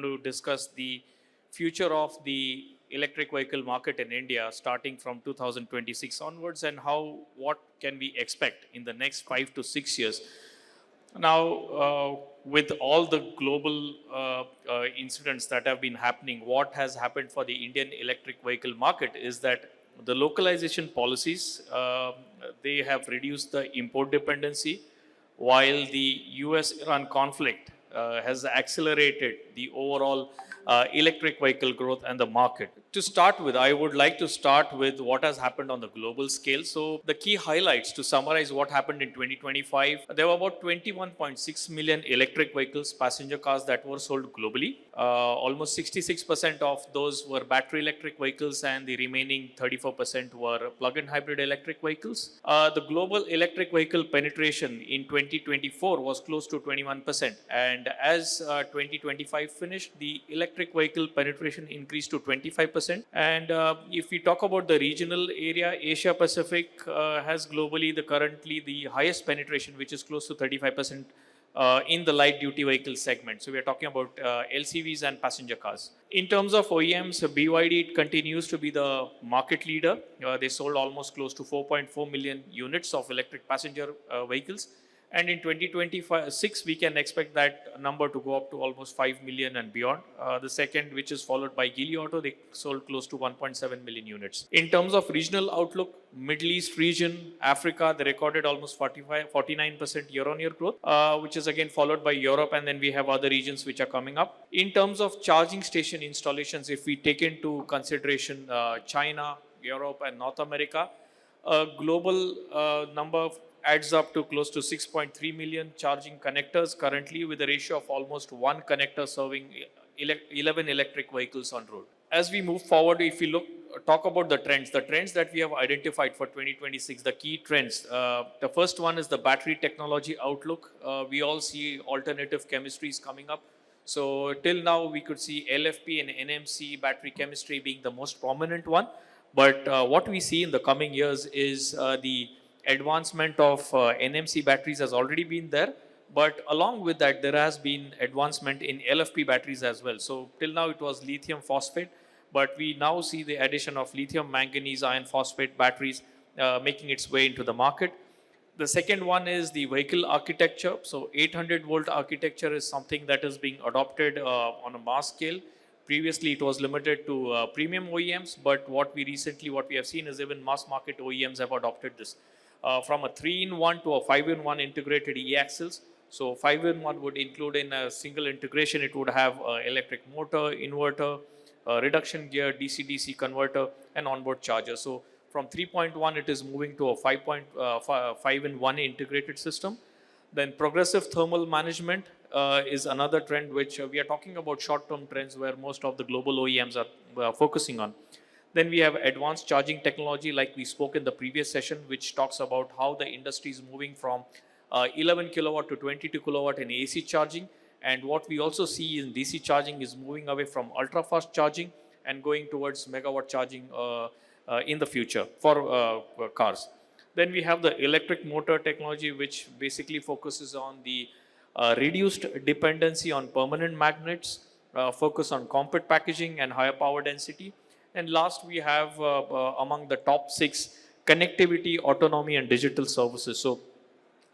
going to discuss the future of the electric vehicle market in India starting from 2026 onwards and what can we expect in the next 5 to 6 years. Now, with all the global incidents that have been happening, what has happened for the Indian electric vehicle market is that the localization policies, they have reduced the import dependency, while the US-Iran conflict has accelerated the overall electric vehicle growth and the market. To start with, I would like to start with what has happened on the global scale. So the key highlights to summarize what happened in 2025, there were about 21.6 million electric vehicles, passenger cars that were sold globally. Almost 66% of those were battery electric vehicles and the remaining 34% were plug-in hybrid electric vehicles. The global electric vehicle penetration in 2024 was close to 21%, and as 2025 finished, the electric vehicle penetration increased to 25%. And if we talk about the regional area, Asia Pacific has globally currently the highest penetration, which is close to 35%. In the light duty vehicle segment. So we are talking about LCVs and passenger cars. In terms of OEMs, BYD continues to be the market leader. They sold almost close to 4.4 million units of electric passenger vehicles. And in 2026, we can expect that number to go up to almost 5 million and beyond. The second, which is followed by Geely Auto, they sold close to 1.7 million units. In terms of regional outlook, Middle East region, Africa, they recorded almost 49% year-on-year growth, which is again followed by Europe, and then we have other regions which are coming up. In terms of charging station installations, if we take into consideration China, Europe, and North America, a global number adds up to close to 6.3 million charging connectors currently, with a ratio of almost one connector serving 11 electric vehicles on road. As we move forward, if we talk about the trends that we have identified for 2026, the key trends. The first one is the battery technology outlook. We all see alternative chemistries coming up. So till now, we could see LFP and NMC battery chemistry being the most prominent one. But what we see in the coming years is the advancement of NMC batteries has already been there, but along with that, there has been advancement in LFP batteries as well. So till now, it was lithium phosphate, but we now see the addition of lithium manganese iron phosphate batteries making its way into the market. The second one is the vehicle architecture. So 800 volt architecture is something that is being adopted on a mass scale. Previously, it was limited to premium OEMs, but what we have seen is even mass market OEMs have adopted this. From a 3-in-1 to a 5-in-1 integrated e-axles. So 5-in-1 would include in a single integration, it would have electric motor, inverter, reduction gear, DC-DC converter, and onboard charger. So from 3.1, it is moving to a 5-in-1 integrated system. Then progressive thermal management is another trend which we are talking about short-term trends where most of the global OEMs are focusing on. Then we have advanced charging technology, like we spoke in the previous session, which talks about how the industry is moving from 11 kilowatt to 22 kilowatt in AC charging. And what we also see in DC charging is moving away from ultra-fast charging and going towards megawatt charging in the future for cars. Then we have the electric motor technology, which basically focuses on the reduced dependency on permanent magnets, focus on compact packaging and higher power density. And last, we have among the top 6 connectivity, autonomy, and digital services. So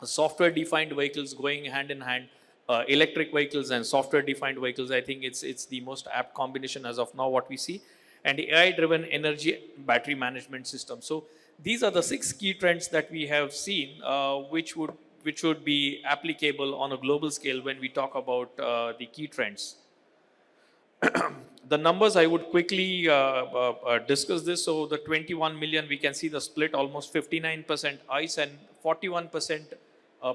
software-defined vehicles going hand in hand, electric vehicles and software-defined vehicles, I think it's the most apt combination as of now what we see. And AI-driven energy battery management system. So these are the 6 key trends that we have seen, which would be applicable on a global scale when we talk about the key trends. The numbers, I would quickly discuss this. So the 21 million, we can see the split, almost 59% ICE and 41%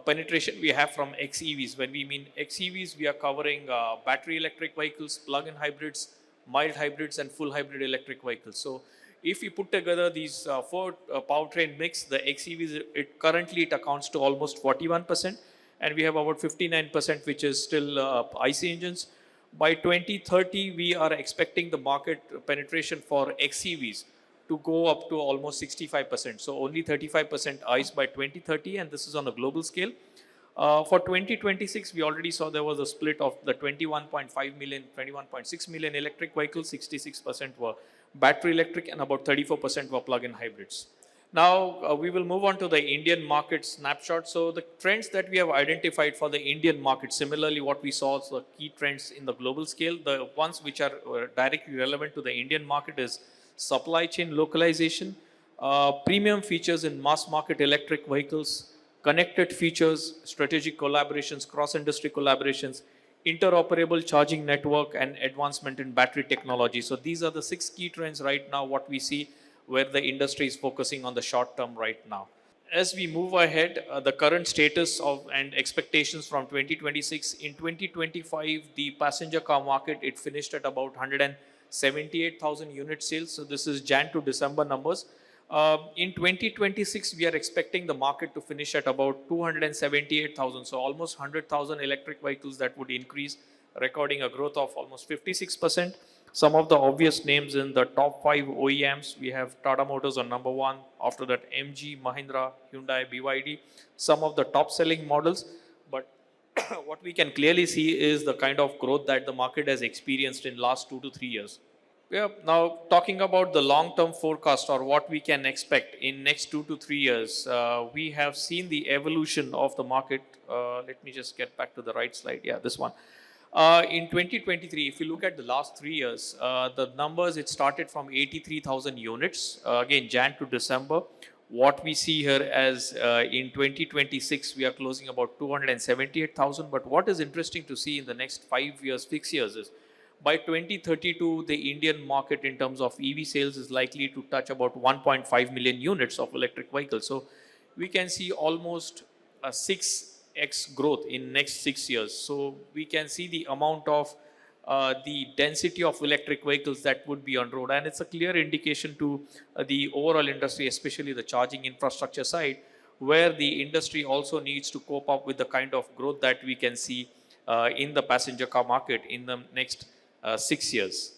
penetration we have from XEVs. When we mean XEVs, we are covering battery electric vehicles, plug-in hybrids, mild hybrids, and full hybrid electric vehicles. So if we put together these 4 powertrain mix, the XEVs, currently it accounts to almost 41%, and we have about 59% which is still IC engines. By 2030, we are expecting the market penetration for XEVs to go up to almost 65%. So only 35% ICE by 2030, and this is on a global scale. For 2026, we already saw there was a split of the 21.5 million, 21.6 million electric vehicles, 66% were battery electric and about 34% were plug-in hybrids. Now, we will move on to the Indian market snapshot. So the trends that we have identified for the Indian market, similarly what we saw, the key trends in the global scale, the ones which are directly relevant to the Indian market is supply chain localization, premium features in mass market electric vehicles, connected features, strategic collaborations, cross-industry collaborations, interoperable charging network, and advancement in battery technology. So these are the 6 key trends right now, what we see where the industry is focusing on the short term right now. As we move ahead, the current status of and expectations from 2026, in 2025, the passenger car market, it finished at about 178,000 unit sales. So this is Jan to December numbers. In 2026, we are expecting the market to finish at about 278,000. So almost 100,000 electric vehicles that would increase, recording a growth of almost 56%. Some of the obvious names in the top 5 OEMs, we have Tata Motors on number 1. After that, MG, Mahindra, Hyundai, BYD. Some of the top selling models. But what we can clearly see is the kind of growth that the market has experienced in last 2 to 3 years. Yeah, now talking about the long-term forecast or what we can expect in next 2 to 3 years, we have seen the evolution of the market. Let me just get back to the right slide. Yeah, this one. In 2023, if you look at the last 3 years, the numbers, it started from 83,000 units, again, Jan to December. What we see here as in 2026, we are closing about 278,000. But what is interesting to see in the next 5 years, 6 years is by 2032, the Indian market in terms of EV sales is likely to touch about 1.5 million units of electric vehicles. So we can see almost a 6x growth in next 6 years. So we can see the amount of the density of electric vehicles that would be on road. And it's a clear indication to the overall industry, especially the charging infrastructure side, where the industry also needs to cope up with the kind of growth that we can see in the passenger car market in the next 6 years.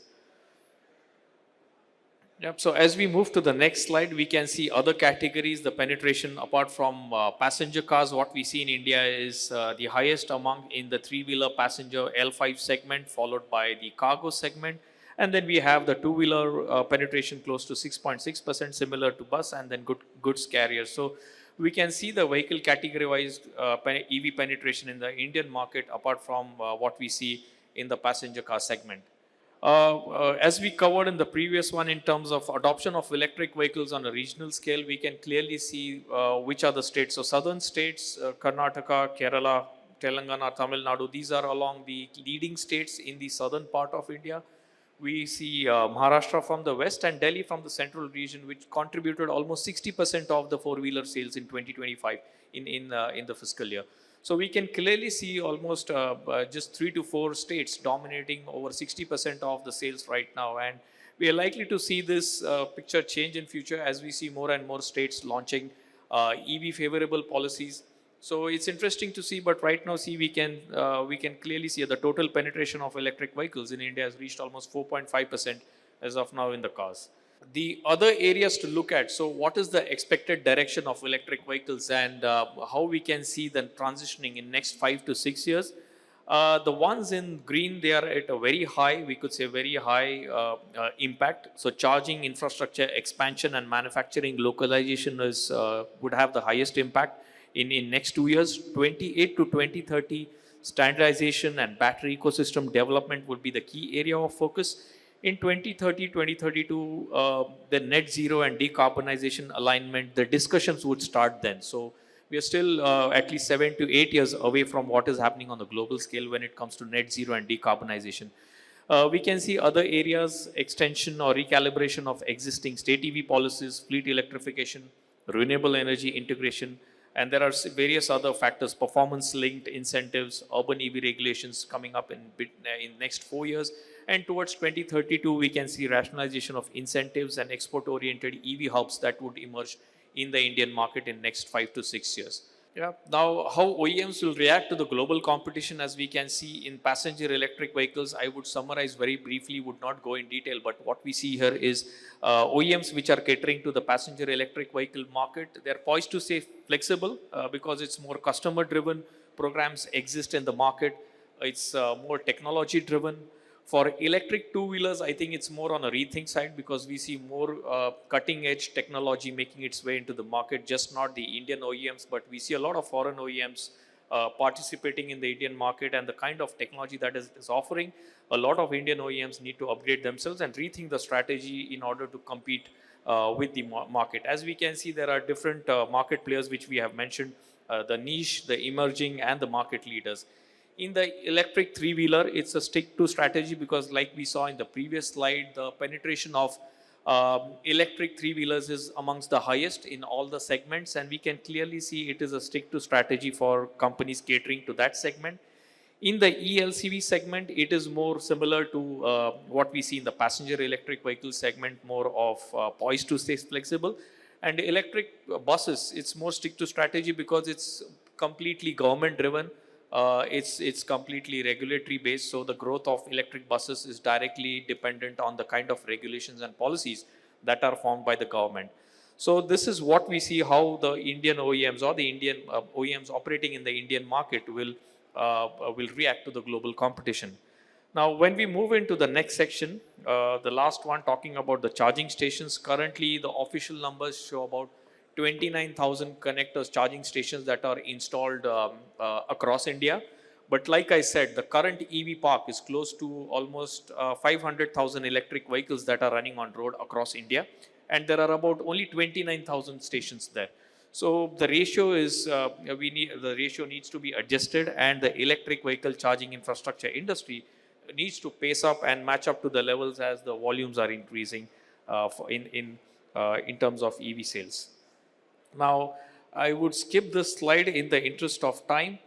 Yep. So as we move to the next slide, we can see other categories. The penetration apart from passenger cars, what we see in India is the highest among in the 3-wheeler passenger L5 segment, followed by the cargo segment. And then we have the 2-wheeler penetration close to 6.6%, similar to bus, and then goods carriers. So we can see the vehicle category-wise EV penetration in the Indian market apart from what we see in the passenger car segment. As we covered in the previous one in terms of adoption of electric vehicles on a regional scale, we can clearly see which are the states. So southern states, Karnataka, Kerala, Telangana, Tamil Nadu, these are along the leading states in the southern part of India. We see Maharashtra from the west and Delhi from the central region, which contributed almost 60% of the 4-wheeler sales in 2025 in the fiscal year. So we can clearly see almost just 3 to 4 states dominating over 60% of the sales right now. And we are likely to see this picture change in future as we see more and more states launching EV favorable policies. So it's interesting to see, but right now we can clearly see the total penetration of electric vehicles in India has reached almost 4.5% as of now in the cars. The other areas to look at, so what is the expected direction of electric vehicles and how we can see them transitioning in next 5 to 6 years. The ones in green, they are at a very high, we could say very high impact. So charging infrastructure expansion and manufacturing localization is would have the highest impact in next 2 years. 28 to 2030, standardization and battery ecosystem development would be the key area of focus. In 2030, 2032, the net zero and decarbonization alignment, the discussions would start then. So we are still at least 7 to 8 years away from what is happening on the global scale when it comes to net zero and decarbonization. We can see other areas, extension or recalibration of existing state EV policies, fleet electrification, renewable energy integration, and there are various other factors, performance-linked incentives, urban EV regulations coming up in next 4 years. And towards 2032, we can see rationalization of incentives and export-oriented EV hubs that would emerge in the Indian market in next 5 to 6 years. Yeah. Now, how OEMs will react to the global competition, as we can see in passenger electric vehicles, I would summarize very briefly, would not go in detail, but what we see here is OEMs which are catering to the passenger electric vehicle market, they're poised to stay flexible because it's more customer driven, programs exist in the market. It's more technology driven. For electric two-wheelers, I think it's more on a rethink side because we see more cutting edge technology making its way into the market, just not the Indian OEMs, but we see a lot of foreign OEMs participating in the Indian market, and the kind of technology that is offering. A lot of Indian OEMs need to upgrade themselves and rethink the strategy in order to compete with the market. As we can see, there are different market players which we have mentioned, the niche, the emerging, and the market leaders. In the electric three-wheeler, it's a stick-to strategy because like we saw in the previous slide, the penetration of electric three-wheelers is amongst the highest in all the segments, and we can clearly see it is a stick-to strategy for companies catering to that segment. In the ELCV segment, it is more similar to what we see in the passenger electric vehicle segment, more of poised to stay flexible. And electric buses, it's more stick-to strategy because it's completely government-driven. It's completely regulatory based, so the growth of electric buses is directly dependent on the kind of regulations and policies that are formed by the government. So this is what we see how the Indian OEMs or the Indian OEMs operating in the Indian market will react to the global competition. Now, when we move into the next section, the last one talking about the charging stations, currently the official numbers show about 29,000 connectors, charging stations that are installed across India. But like I said, the current EV park is close to almost 500,000 electric vehicles that are running on road across India. And there are about only 29,000 stations there. So the ratio is, the ratio needs to be adjusted, and the electric vehicle charging infrastructure industry needs to pace up and match up to the levels as the volumes are increasing in terms of EV sales. Now, I would skip this slide in the interest of time,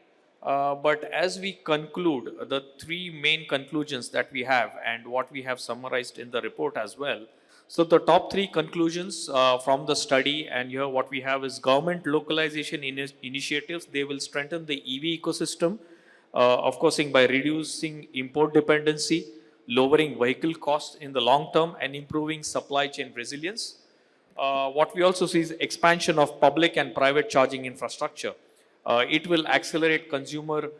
but as we conclude, the three main conclusions that we have and what we have summarized in the report as well. So the top three conclusions from the study, and here what we have is government localization initiatives. They will strengthen the EV ecosystem, of course, by reducing import dependency, lowering vehicle costs in the long term, and improving supply chain resilience. What we also see is expansion of public and private charging infrastructure. It will accelerate consumer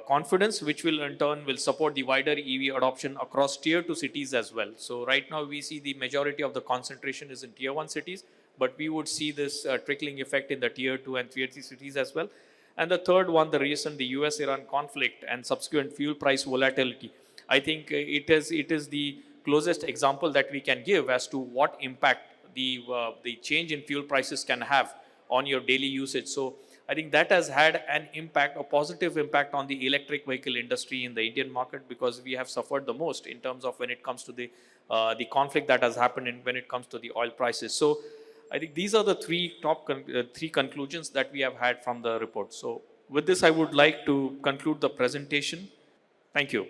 confidence, which will in turn will support the wider EV adoption across tier 2 cities as well. So right now we see the majority of the concentration is in tier 1 cities, but we would see this trickling effect in the tier 2 and tier 3 cities as well. And the third one, the recent the US-Iran conflict and subsequent fuel price volatility. I think it is the closest example that we can give as to what impact the change in fuel prices can have on your daily usage. So I think that has had an impact, a positive impact on the electric vehicle industry in the Indian market, because we have suffered the most in terms of when it comes to the conflict that has happened and when it comes to the oil prices. So I think these are the three conclusions that we have had from the report. So with this, I would like to conclude the presentation. Thank you.